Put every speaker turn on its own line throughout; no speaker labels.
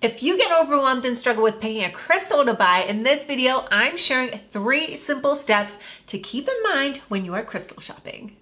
If you get overwhelmed and struggle with picking a crystal to buy, in this video, I'm sharing 3 simple steps to keep in mind when you are crystal shopping.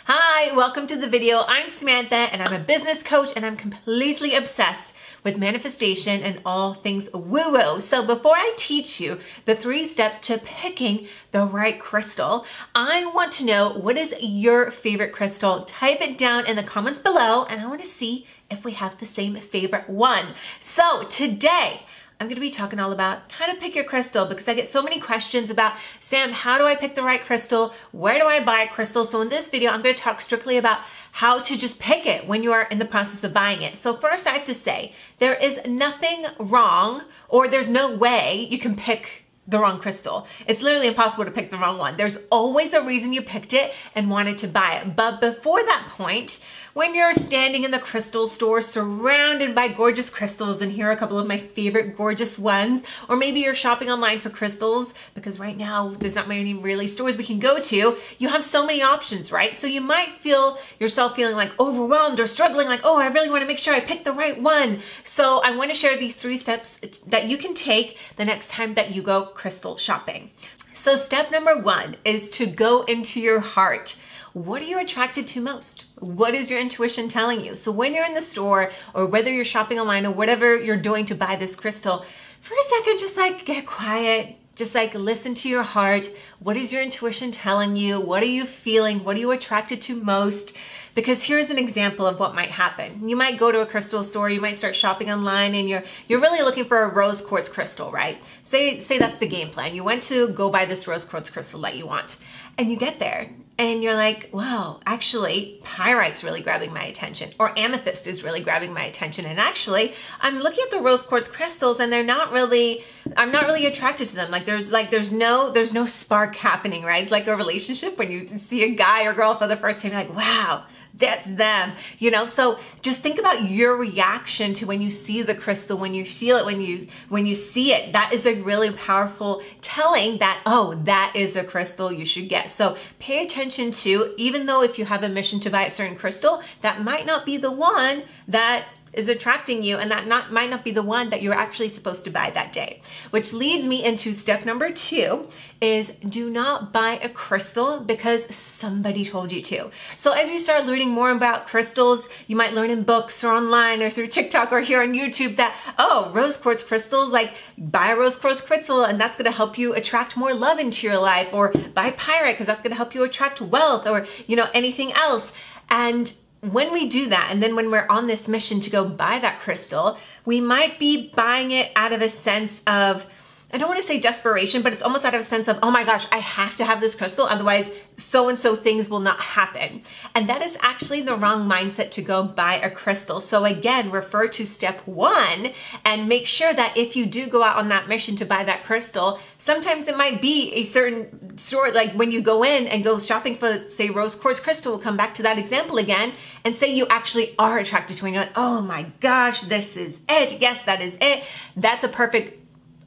Hi, welcome to the video. I'm Samantha and I'm a business coach and I'm completely obsessed with manifestation and all things woo-woo. So before I teach you the 3 steps to picking the right crystal, I want to know, what is your favorite crystal? Type it down in the comments below and I want to see if we have the same favorite one. So today, I'm going to be talking all about how to pick your crystal because I get so many questions about, Sam, how do I pick the right crystal? Where do I buy a crystal? So in this video, I'm going to talk strictly about how to just pick it when you are in the process of buying it. So first I have to say, there is nothing wrong, or there's no way you can pick the wrong crystal. It's literally impossible to pick the wrong one. There's always a reason you picked it and wanted to buy it. But before that point, when you're standing in the crystal store surrounded by gorgeous crystals, and here are a couple of my favorite gorgeous ones, or maybe you're shopping online for crystals because right now there's not many really stores we can go to. You have so many options, right? So you might feel yourself feeling like overwhelmed or struggling, like, oh, I really want to make sure I pick the right one. So I want to share these 3 steps that you can take the next time that you go crystal shopping. So step number 1 is to go into your heart. What are you attracted to most? What is your intuition telling you? So when you're in the store, or whether you're shopping online, or whatever you're doing to buy this crystal, for a second, just like get quiet. Just like listen to your heart. What is your intuition telling you? What are you feeling? What are you attracted to most? Because here's an example of what might happen. You might go to a crystal store, you might start shopping online, and you're really looking for a rose quartz crystal, right? Say that's the game plan. You went to go buy this rose quartz crystal that you want, and you get there and you're like, wow, actually pyrite's really grabbing my attention, or amethyst is really grabbing my attention. And actually I'm looking at the rose quartz crystals and I'm not really attracted to them. Like there's no spark happening, right? It's like a relationship when you see a guy or girl for the first time, you're like, wow, that's them, you know? So just think about your reaction to when you see the crystal, when you feel it, when you see it. That is a really powerful telling that, oh, that is a crystal you should get. So pay attention to, even though if you have a mission to buy a certain crystal, that might not be the one that is attracting you, and that might not be the one that you're actually supposed to buy that day. Which leads me into step number 2 is, do not buy a crystal because somebody told you to. So as you start learning more about crystals, you might learn in books or online or through TikTok or here on YouTube that, oh, rose quartz crystals, like buy a rose quartz crystal and that's gonna help you attract more love into your life, or buy pyrite because that's gonna help you attract wealth, or anything else. And when we do that, and then when we're on this mission to go buy that crystal, we might be buying it out of a sense of, I don't want to say desperation, but it's almost out of a sense of, oh my gosh, I have to have this crystal, otherwise so-and-so things will not happen. And that is actually the wrong mindset to go buy a crystal. So again, refer to step 1 and make sure that if you do go out on that mission to buy that crystal, sometimes it might be a certain store, like when you go in and go shopping for, say, rose quartz crystal, we'll come back to that example again, and say you actually are attracted to it, and you're like, oh my gosh, this is it. Yes, that is it. That's a perfect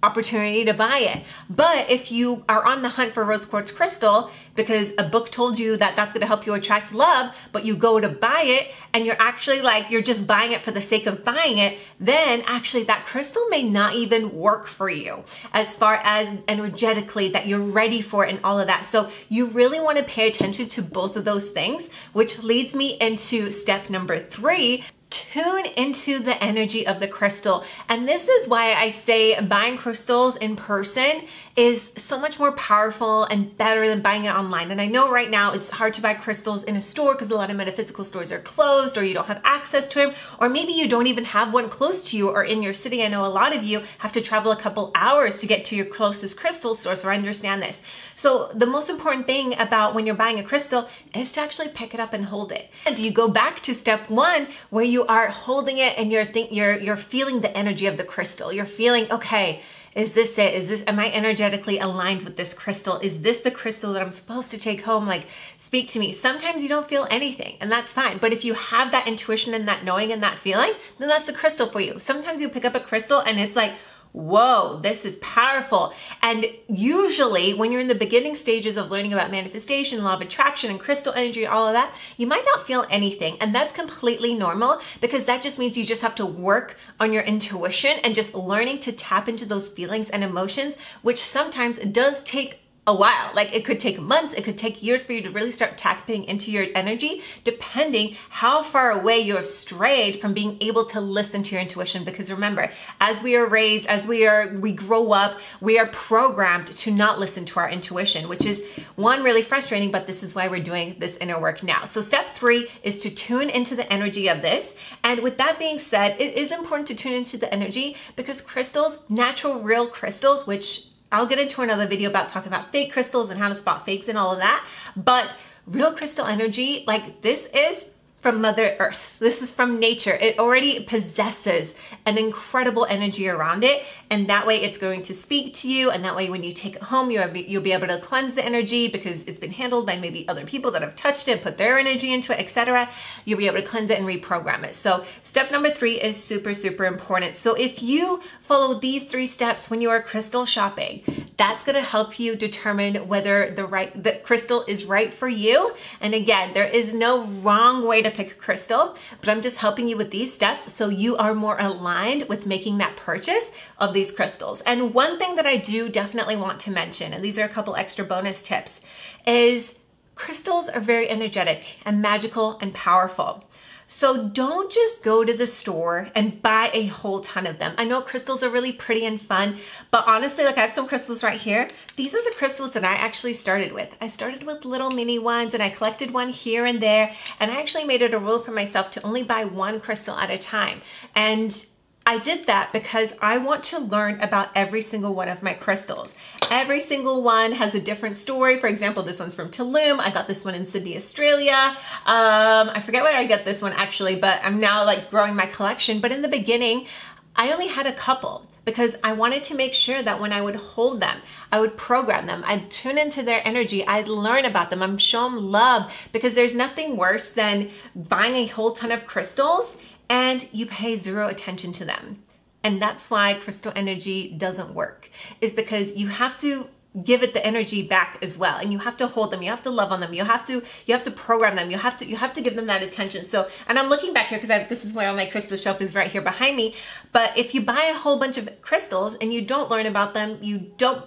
opportunity to buy it. But if you are on the hunt for rose quartz crystal because a book told you that that's going to help you attract love, but you go to buy it and you're actually like, you're just buying it for the sake of buying it, then actually that crystal may not even work for you as far as energetically that you're ready for it and all of that. So you really want to pay attention to both of those things, which leads me into step number 3. Tune into the energy of the crystal. And this is why I say buying crystals in person is so much more powerful and better than buying it online. And I know right now it's hard to buy crystals in a store because a lot of metaphysical stores are closed, or you don't have access to them, or maybe you don't even have one close to you or in your city. I know a lot of you have to travel a couple hours to get to your closest crystal store, so I understand this. So the most important thing about when you're buying a crystal is to actually pick it up and hold it. And you go back to step 1 where you are holding it and you're feeling the energy of the crystal. You're feeling, okay, is this it? Am I energetically aligned with this crystal? Is this the crystal that I'm supposed to take home? Like, speak to me. Sometimes you don't feel anything, and that's fine. But if you have that intuition and that knowing and that feeling, then that's the crystal for you. Sometimes you pick up a crystal and it's like, whoa, this is powerful. And usually when you're in the beginning stages of learning about manifestation, law of attraction, and crystal energy, all of that, you might not feel anything. And that's completely normal, because that just means you just have to work on your intuition and just learning to tap into those feelings and emotions, which sometimes does take a while. Like, it could take months, it could take years for you to really start tapping into your energy, depending how far away you have strayed from being able to listen to your intuition. Because remember, as we are raised, as we grow up, we are programmed to not listen to our intuition, which is one, really frustrating, but this is why we're doing this inner work now. So step 3 is to tune into the energy of this. And with that being said, it is important to tune into the energy, because crystals, natural, real crystals, which I'll get into another video about talking about fake crystals and how to spot fakes and all of that. But real crystal energy, like, this is from Mother Earth. This is from nature. It already possesses an incredible energy around it. And that way it's going to speak to you. And that way when you take it home, you'll be able to cleanse the energy, because it's been handled by maybe other people that have touched it, put their energy into it, etc. You'll be able to cleanse it and reprogram it. So step number 3 is super, super important. So if you follow these 3 steps when you are crystal shopping, that's going to help you determine whether the crystal is right for you. And again, there is no wrong way to pick a crystal, but I'm just helping you with these steps so you are more aligned with making that purchase of these crystals. And one thing that I do definitely want to mention, and these are a couple extra bonus tips, is crystals are very energetic and magical and powerful. So don't just go to the store and buy a whole ton of them. I know crystals are really pretty and fun, but honestly, like, I have some crystals right here. These are the crystals that I actually started with. I started with little mini ones, and I collected one here and there. And I actually made it a rule for myself to only buy one crystal at a time. And I did that because I want to learn about every single one of my crystals. Every single one has a different story. For example, this one's from Tulum. I got this one in Sydney, Australia. I forget where I got this one actually, but I'm now like growing my collection. But in the beginning, I only had a couple, because I wanted to make sure that when I would hold them, I would program them, I'd tune into their energy, I'd learn about them, I'd show them love, because there's nothing worse than buying a whole ton of crystals and you pay 0 attention to them. And that's why crystal energy doesn't work, is because you have to give it the energy back as well. And you have to hold them, you have to love on them, you have to program them, you have to give them that attention. So, and I'm looking back here because this is where my crystal shelf is, right here behind me. But if you buy a whole bunch of crystals and you don't learn about them, you don't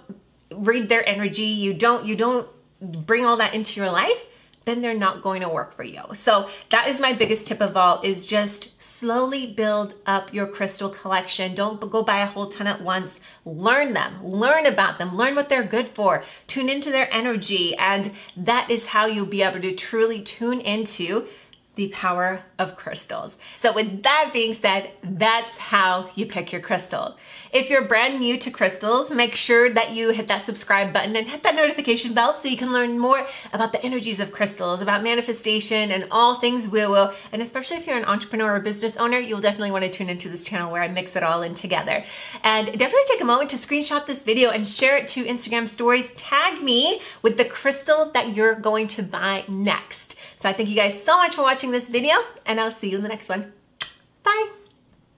read their energy, you don't bring all that into your life, then they're not going to work for you. So that is my biggest tip of all, is just slowly build up your crystal collection. Don't go buy a whole ton at once. Learn them, learn about them, learn what they're good for, tune into their energy. And that is how you'll be able to truly tune into the power of crystals. So with that being said, that's how you pick your crystal. If you're brand new to crystals, make sure that you hit that subscribe button and hit that notification bell so you can learn more about the energies of crystals, about manifestation and all things woo-woo. And especially if you're an entrepreneur or business owner, you'll definitely want to tune into this channel where I mix it all in together. And definitely take a moment to screenshot this video and share it to Instagram stories. Tag me with the crystal that you're going to buy next. So I thank you guys so much for watching this video, and I'll see you in the next one. Bye.